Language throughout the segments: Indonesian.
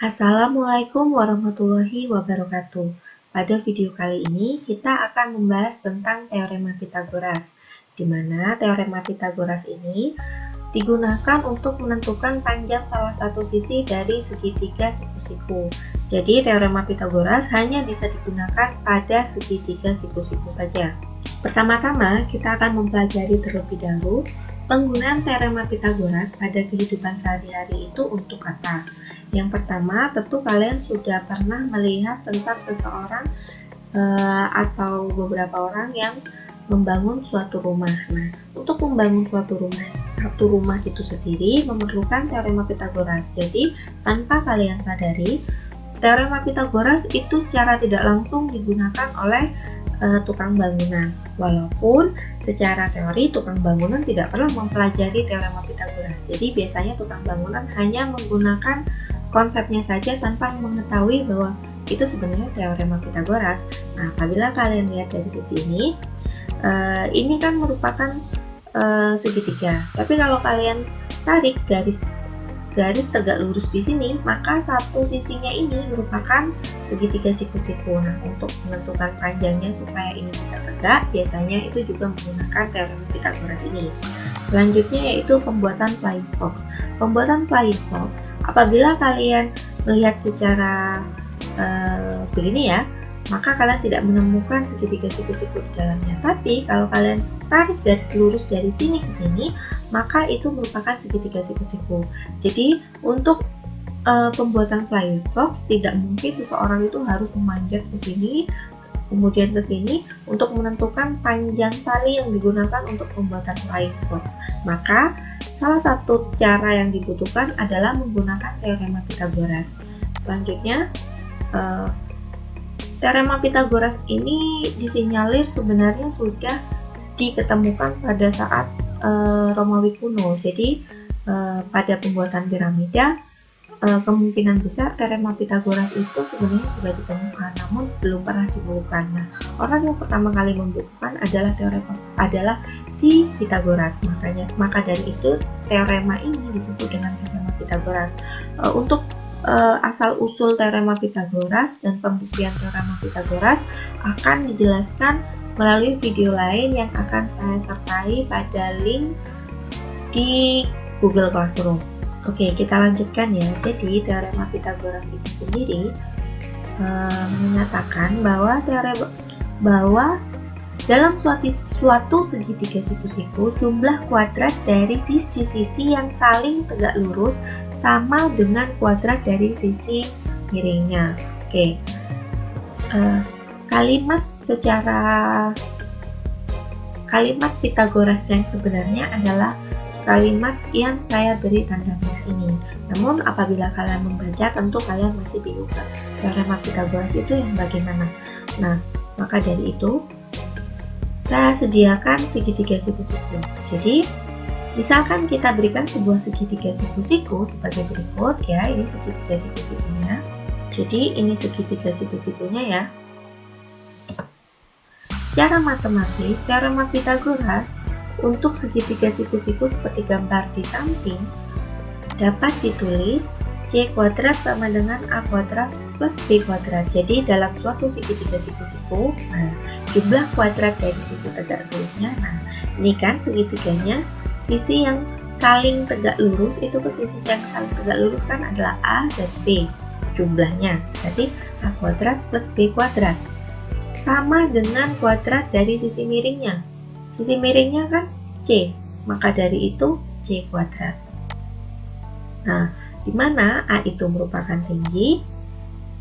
Assalamualaikum warahmatullahi wabarakatuh. Pada video kali ini kita akan membahas tentang teorema Pythagoras, di mana teorema Pythagoras ini digunakan untuk menentukan panjang salah satu sisi dari segitiga siku-siku. Jadi teorema Pythagoras hanya bisa digunakan pada segitiga siku-siku saja. Pertama-tama kita akan mempelajari terlebih dahulu penggunaan teorema Pythagoras pada kehidupan sehari-hari itu untuk apa. Yang pertama, tentu kalian sudah pernah melihat tentang seseorang atau beberapa orang yang membangun suatu rumah. Nah, untuk membangun satu rumah itu sendiri memerlukan teorema Pythagoras. Jadi, tanpa kalian sadari, teorema Pythagoras itu secara tidak langsung digunakan oleh tukang bangunan. Walaupun secara teori tukang bangunan tidak pernah mempelajari teorema Pythagoras. Jadi, biasanya tukang bangunan hanya menggunakan konsepnya saja tanpa mengetahui bahwa itu sebenarnya teorema Pythagoras. Nah, apabila kalian lihat dari sisi ini kan merupakan segitiga. Tapi kalau kalian tarik garis tegak lurus di sini, maka satu sisinya ini merupakan segitiga siku-siku. Nah, untuk menentukan panjangnya supaya ini bisa tegak, biasanya itu juga menggunakan teorema Pythagoras ini. Selanjutnya yaitu pembuatan flying fox. Pembuatan flying fox, apabila kalian melihat secara begini ya, maka kalian tidak menemukan segitiga siku-siku di dalamnya. Tapi kalau kalian tarik garis lurus dari sini ke sini, maka itu merupakan segitiga siku-siku. Jadi untuk pembuatan flying fox tidak mungkin seseorang itu harus memanjat ke sini kemudian ke sini untuk menentukan panjang tali yang digunakan untuk pembuatan flying fox. Maka salah satu cara yang dibutuhkan adalah menggunakan teorema Pythagoras. Selanjutnya teorema Pythagoras ini disinyalir sebenarnya sudah diketemukan pada saat Romawi kuno. Jadi pada pembuatan piramida kemungkinan besar teorema Pythagoras itu sebenarnya sudah ditemukan, namun belum pernah dibuktikan. Nah, orang yang pertama kali membuktikan adalah si Pythagoras. Maka dari itu teorema ini disebut dengan teorema Pythagoras. Untuk asal usul teorema Pythagoras dan pembuktian teorema Pythagoras akan dijelaskan melalui video lain yang akan saya sertai pada link di Google Classroom. Oke, kita lanjutkan ya. Jadi teorema Pythagoras itu sendiri menyatakan bahwa dalam suatu segitiga siku-siku, jumlah kuadrat dari sisi-sisi yang saling tegak lurus sama dengan kuadrat dari sisi miringnya. Oke, kalimat Pythagoras yang sebenarnya adalah kalimat yang saya beri tanda merah ini. Namun apabila kalian membaca, tentu kalian masih bingung teorema Pythagoras itu yang bagaimana. Nah, maka dari itu saya sediakan segitiga siku-siku. Jadi misalkan kita berikan sebuah segitiga siku-siku sebagai berikut ya. Ini segitiga siku-sikunya. Jadi ini segitiga siku-sikunya ya. Secara matematis, teorema Pythagoras untuk segitiga siku-siku seperti gambar di samping dapat ditulis C kuadrat sama dengan A kuadrat plus B kuadrat. Jadi dalam suatu segitiga siku-siku, nah, jumlah kuadrat dari sisi tegak lurusnya, nah ini kan segitiganya, sisi yang saling tegak lurus itu ke sisi yang saling tegak lurus kan adalah A dan B jumlahnya. Jadi A kuadrat plus B kuadrat sama dengan kuadrat dari sisi miringnya. Sisi miringnya kan C, maka dari itu C kuadrat. Nah, di mana A itu merupakan tinggi,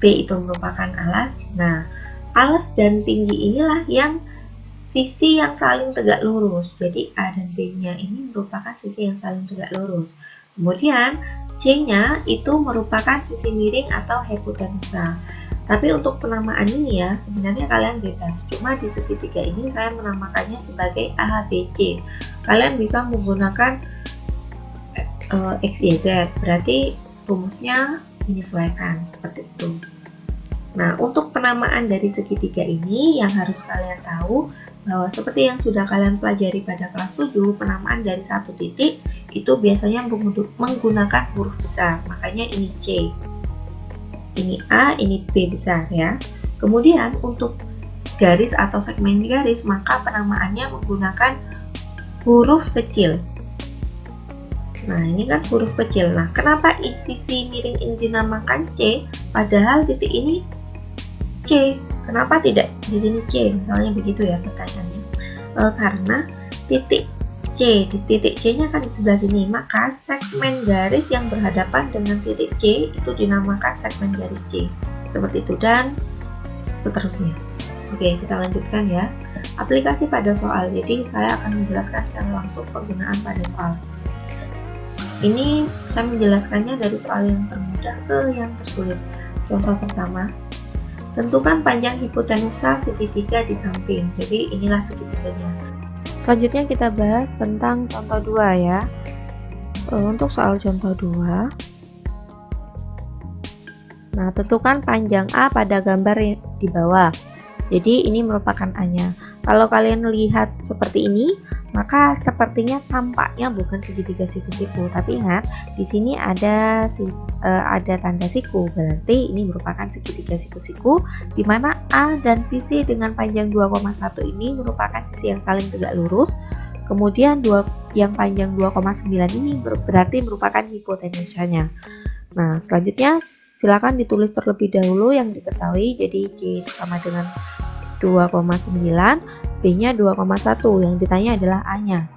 B itu merupakan alas. Nah, alas dan tinggi inilah yang sisi yang saling tegak lurus. Jadi A dan B-nya ini merupakan sisi yang saling tegak lurus. Kemudian C-nya itu merupakan sisi miring atau hipotenusa. Tapi untuk penamaan ini ya, sebenarnya kalian bebas. Cuma di segitiga ini saya menamakannya sebagai ABC. Kalian bisa menggunakan X, Y, Z. Berarti rumusnya menyesuaikan seperti itu. Nah, untuk penamaan dari segitiga ini yang harus kalian tahu bahwa seperti yang sudah kalian pelajari pada kelas 7, penamaan dari satu titik itu biasanya menggunakan huruf besar. Makanya ini C. Ini A, ini B besar ya. Kemudian untuk garis atau segmen garis, maka penamaannya menggunakan huruf kecil. Nah, ini kan huruf kecil. Nah, kenapa sisi miring ini dinamakan C, padahal titik ini C? Kenapa tidak di sini C? Misalnya begitu ya pertanyaannya. Karena titik C, di titik C-nya kan di sebelah sini, maka segmen garis yang berhadapan dengan titik C itu dinamakan segmen garis C. Seperti itu dan seterusnya. Oke, kita lanjutkan ya. Aplikasi pada soal. Jadi saya akan menjelaskan secara langsung penggunaan pada soal. Ini saya menjelaskannya dari soal yang termudah ke yang tersulit. Contoh pertama, tentukan panjang hipotenusa segitiga di samping. Jadi inilah segitiganya. Selanjutnya kita bahas tentang contoh 2 ya. Untuk soal contoh 2, nah tentukan panjang A pada gambar di bawah. Jadi ini merupakan A-nya. Kalau kalian lihat seperti ini, maka sepertinya tampaknya bukan segitiga siku-siku, tapi ingat di sini ada tanda siku, berarti ini merupakan segitiga siku-siku, di mana A dan sisi dengan panjang 2,1 ini merupakan sisi yang saling tegak lurus. Kemudian yang panjang 2,9 ini berarti merupakan hipotenusanya. Nah, selanjutnya silakan ditulis terlebih dahulu yang diketahui. Jadi C sama dengan 2,9, B-nya 2,1, yang ditanya adalah A-nya.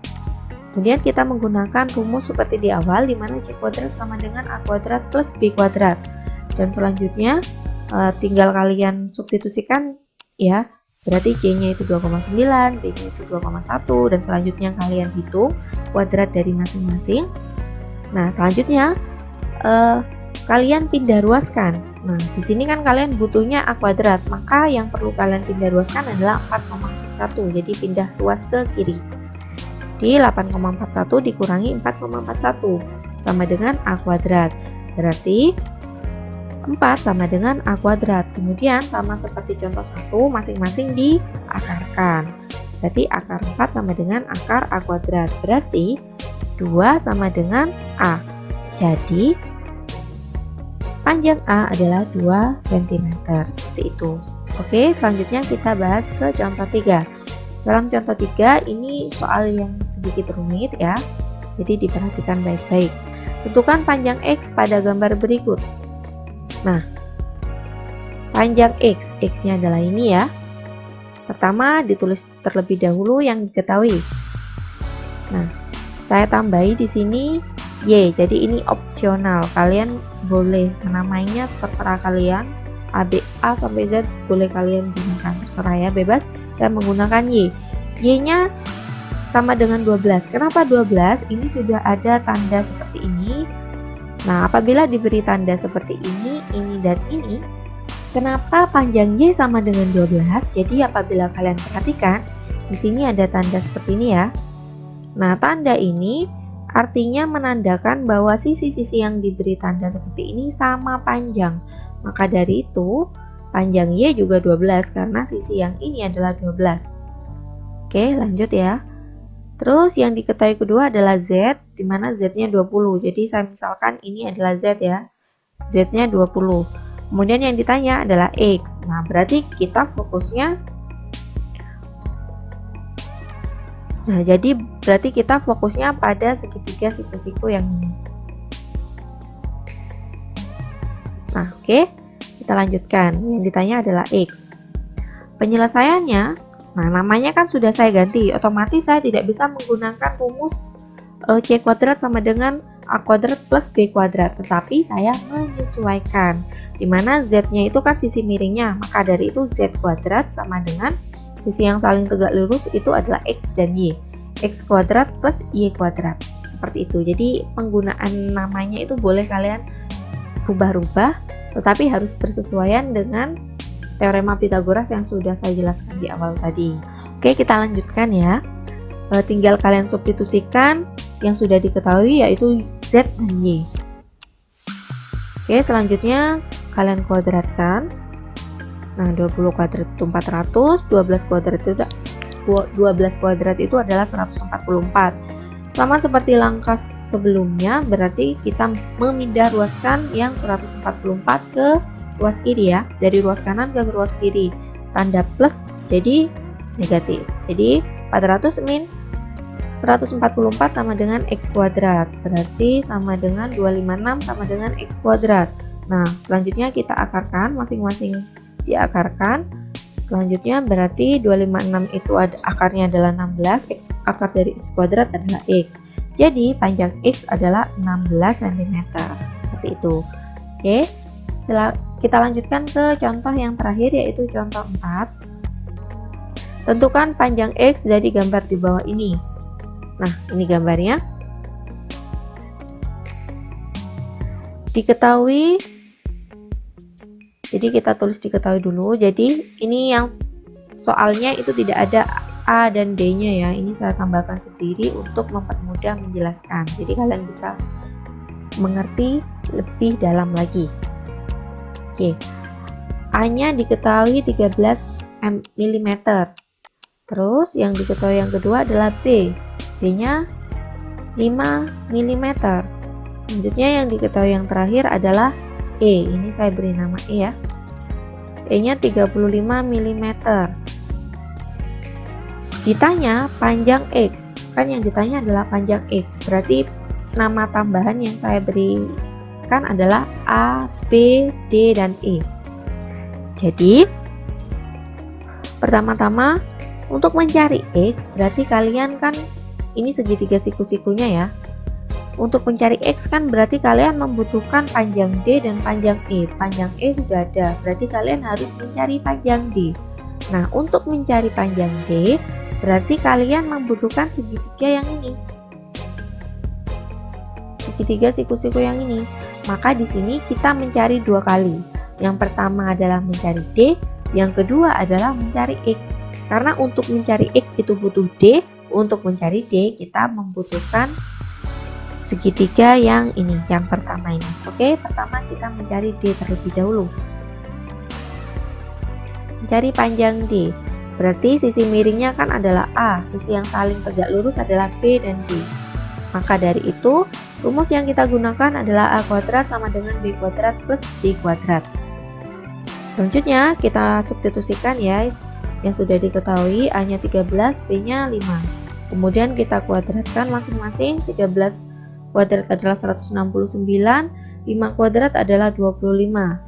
Kemudian kita menggunakan rumus seperti di awal, di mana C kuadrat sama dengan A kuadrat plus B kuadrat. Dan selanjutnya tinggal kalian substitusikan ya, berarti C-nya itu 2,9, B-nya itu 2,1, dan selanjutnya kalian hitung kuadrat dari masing-masing. Nah, selanjutnya kalian pindah ruaskan. Nah, di sini kan kalian butuhnya A kuadrat, maka yang perlu kalian pindah ruaskan adalah 4,41. Jadi pindah ruas ke kiri. Di 8,41 dikurangi 4,41 sama dengan A kuadrat. Berarti 4 sama dengan A kuadrat. Kemudian sama seperti contoh 1, masing-masing diakarkan. Berarti akar 4 sama dengan akar A kuadrat. Berarti 2 sama dengan A. Jadi panjang A adalah 2 cm, seperti itu. Oke, selanjutnya kita bahas ke contoh 3. Dalam contoh 3 ini soal yang sedikit rumit ya, jadi diperhatikan baik-baik. Tentukan panjang X pada gambar berikut. Nah, panjang X-nya adalah ini ya. Pertama ditulis terlebih dahulu yang diketahui. Nah, saya tambahi di sini Y, jadi ini opsional, kalian boleh menamainya terserah kalian, A sampai Z boleh kalian gunakan, terserah ya, bebas. Saya menggunakan Y-nya sama dengan 12. Kenapa 12? Ini sudah ada tanda seperti ini. Nah, apabila diberi tanda seperti ini dan ini, kenapa panjang Y sama dengan 12? Jadi apabila kalian perhatikan, di sini ada tanda seperti ini ya. Nah, tanda ini artinya menandakan bahwa sisi-sisi yang diberi tanda seperti ini sama panjang. Maka dari itu, panjang Y juga 12 karena sisi yang ini adalah 12. Oke, lanjut ya. Terus yang diketahui kedua adalah Z, di mana Z-nya 20. Jadi saya misalkan ini adalah Z ya. Z-nya 20. Kemudian yang ditanya adalah X. Nah, berarti kita fokusnya pada segitiga siku-siku yang ini. Nah, oke. Kita lanjutkan. Yang ditanya adalah X. Penyelesaiannya, nah namanya kan sudah saya ganti. Otomatis saya tidak bisa menggunakan rumus C kuadrat sama dengan A kuadrat plus B kuadrat. Tetapi saya menyesuaikan. Dimana Z-nya itu kan sisi miringnya. Maka dari itu Z kuadrat sama dengan sisi yang saling tegak lurus itu adalah X dan Y. X kuadrat plus Y kuadrat. Seperti itu. Jadi penggunaan namanya itu boleh kalian rubah-rubah, tetapi harus bersesuaian dengan teorema Pythagoras yang sudah saya jelaskan di awal tadi. Oke, kita lanjutkan ya. Tinggal kalian substitusikan yang sudah diketahui yaitu Z dan Y. Oke, selanjutnya kalian kuadratkan. Nah, 20 kuadrat itu 400, 12 kuadrat itu adalah 144. Sama seperti langkah sebelumnya, berarti kita memindah ruaskan yang 144 ke ruas kiri ya, dari ruas kanan ke ruas kiri. Tanda plus jadi negatif. Jadi 400 min 144 sama dengan X kuadrat. Berarti sama dengan 256 sama dengan X kuadrat. Nah, selanjutnya kita akarkan, masing-masing diakarkan. Selanjutnya berarti 256 itu akarnya adalah 16, akar dari X kuadrat adalah X. Jadi panjang X adalah 16 cm. Seperti itu. Oke, kita lanjutkan ke contoh yang terakhir, yaitu contoh 4. Tentukan panjang X dari gambar di bawah ini. Nah, ini gambarnya. Diketahui, jadi kita tulis diketahui dulu. Jadi ini yang soalnya itu tidak ada A dan D-nya ya. Ini saya tambahkan sendiri untuk mempermudah menjelaskan. Jadi kalian bisa mengerti lebih dalam lagi. Oke. A-nya diketahui 13 mm. Terus yang diketahui yang kedua adalah B. B-nya 5 mm. Selanjutnya yang diketahui yang terakhir adalah E. Ini saya beri nama E ya. E-nya 35 mm. Ditanya panjang X. Kan yang ditanya adalah panjang X. Berarti nama tambahan yang saya berikan adalah A, B, D, dan E. Jadi pertama-tama untuk mencari X, berarti kalian kan ini segitiga siku-sikunya ya. Untuk mencari X kan berarti kalian membutuhkan panjang D dan panjang E. Panjang E sudah ada, berarti kalian harus mencari panjang D. Nah, untuk mencari panjang D, berarti kalian membutuhkan segitiga yang ini. Segitiga siku-siku yang ini. Maka di sini kita mencari dua kali. Yang pertama adalah mencari D, yang kedua adalah mencari X. Karena untuk mencari X itu butuh D, untuk mencari D kita membutuhkan segitiga yang ini, yang pertama ini. Oke, pertama kita mencari D terlebih dahulu. Mencari panjang D. Berarti sisi miringnya kan adalah A, sisi yang saling tegak lurus adalah B dan D. Maka dari itu, rumus yang kita gunakan adalah A kuadrat sama dengan B kuadrat plus D kuadrat. Selanjutnya kita substitusikan ya. Yang sudah diketahui, A-nya 13, B-nya 5. Kemudian kita kuadratkan masing-masing. 13 kuadrat adalah 169, 5 kuadrat adalah 25.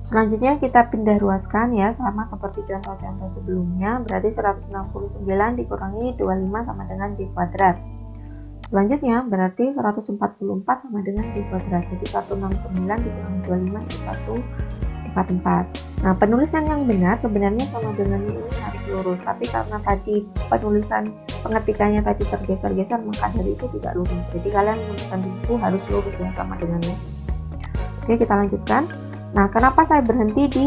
Selanjutnya kita pindah ruaskan ya, sama seperti contoh-contoh sebelumnya. Berarti 169 dikurangi 25 sama dengan D kuadrat. Selanjutnya berarti 144 sama dengan D kuadrat. Jadi 169 dikurangi 25 itu 144. Nah, penulisan yang benar sebenarnya sama dengan ini harus lurus, tapi karena tadi penulisan pengetikannya tadi tergeser-geser, maka dari itu tidak lurus. Jadi kalian menuliskan itu harus lurus ya, sama dengannya. Oke, kita lanjutkan. Nah, kenapa saya berhenti di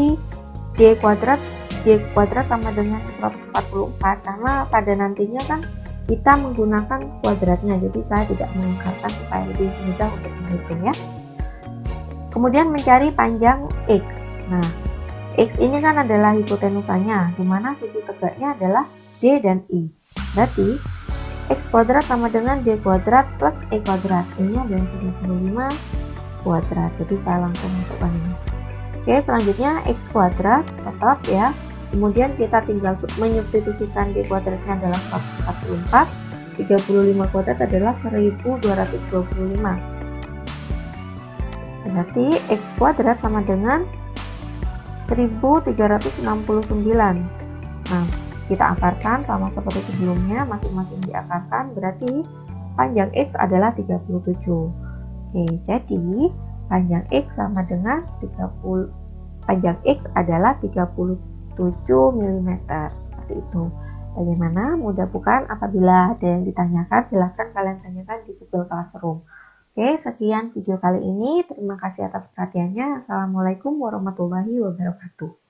D kuadrat? D kuadrat sama dengan 144, karena pada nantinya kan kita menggunakan kuadratnya, jadi saya tidak mengangkatkan supaya lebih mudah untuk menghitung ya. Kemudian mencari panjang X. Nah, X ini kan adalah hipotenusanya, di mana sisi tegaknya adalah D dan E. Berarti X kuadrat sama dengan D kuadrat plus E kuadrat. Ini adalah 35 kuadrat. Jadi saya langsung masukkan ini. Oke, selanjutnya X kuadrat tetap ya. Kemudian kita tinggal menyubstitusikan D kuadratnya adalah 144. 35 kuadrat adalah 1225. Berarti X kuadrat sama dengan 1369. Nah, kita akarkan sama seperti sebelumnya, masing-masing diakarkan, berarti panjang X adalah 37. Oke, jadi panjang X sama dengan 30, panjang X adalah 37 mm. Seperti itu. Bagaimana? Mudah bukan? Apabila ada yang ditanyakan, silahkan kalian tanyakan di Google Classroom. Oke, sekian video kali ini. Terima kasih atas perhatiannya. Assalamualaikum warahmatullahi wabarakatuh.